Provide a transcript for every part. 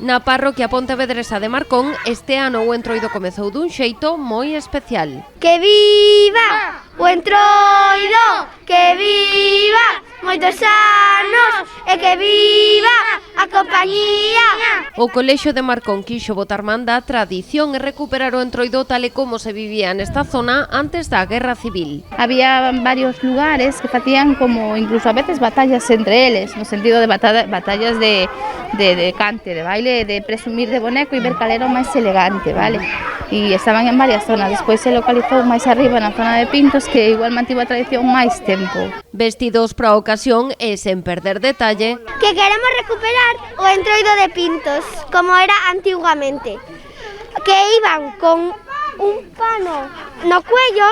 Na parroquia pontevedresa de Marcón, este ano o Entroido comezou dun xeito moi especial. Que viva o Entroido, que viva moitos anos e que viva a compañía. O Colexio de Marcón quixo botar man da tradición e recuperar o Entroido tal e como se vivía nesta zona antes da Guerra Civil. Había varios lugares que facían como incluso a veces batallas entre eles, no sentido de batallas de cante, de baile, de presumir de boneco e ver cal era o máis elegante, vale? E estaban en varias zonas, despois se localizou máis arriba na zona de Pintos, que igual mantivo a tradición máis tempo. Vestidos para a ocasión e sen perder detalle, Que queremos recuperar o Entroido de Pintos, como era antiguamente, que iban con un pano no cuello,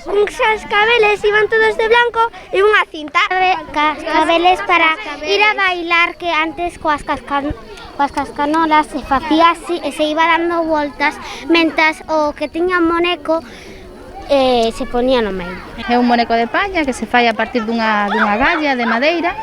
uns cascabeles, iban todos de blanco e unha cinta. Cascabeles para ir a bailar, que antes coas cascanolas se facía así e se iba dando voltas, mentras o que tiña un moneco se ponía no medio. É un moneco de palla que se fai a partir dunha galla de madeira.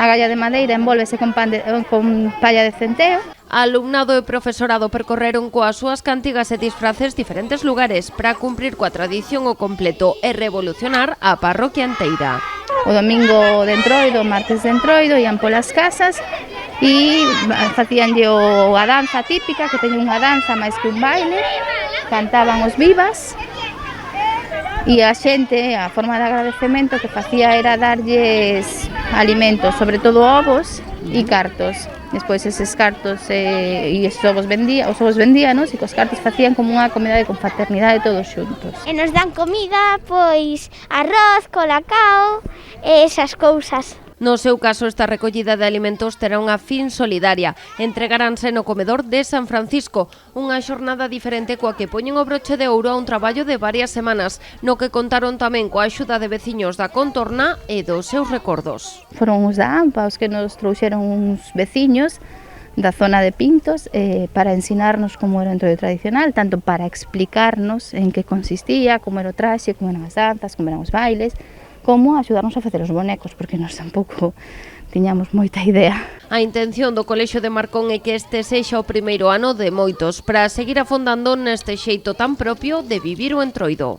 A galla de madeira envólvese con palla de centeo. Alumnado e profesorado percorreron coas súas cantigas e disfraces diferentes lugares para cumprir coa tradición ao completo e revolucionar a parroquia enteira. O domingo de Entroido, o martes de Entroido, ian polas casas e facíanlle a danza típica, que teña unha danza máis que un baile, cantaban os vivas. E a xente, a forma de agradecemento que facía era darlles alimentos, sobre todo ovos e cartos. Despois eses cartos e os ovos vendíanos e cos cartos facían como unha comida de confraternidade todos xuntos. E nos dan comida, pois arroz, colacao e esas cousas. No seu caso, esta recollida de alimentos terá unha fin solidaria. Entregaránse no comedor de San Francisco, unha xornada diferente coa que poñen o broche de ouro a un traballo de varias semanas, no que contaron tamén coa axuda de veciños da contorna e dos seus recordos. Foron os da AMPA os que nos trouxeron uns veciños da zona de Pintos para ensinarnos como era o Entroido tradicional, tanto para explicarnos en que consistía, como era o traxe, como eran as danzas, como eran os bailes, como axudarnos a facer os bonecos, porque nós tampouco tiñamos moita idea. A intención do Colexio de Marcón é que este sexa o primeiro ano de moitos para seguir afondando neste xeito tan propio de vivir o Entroido.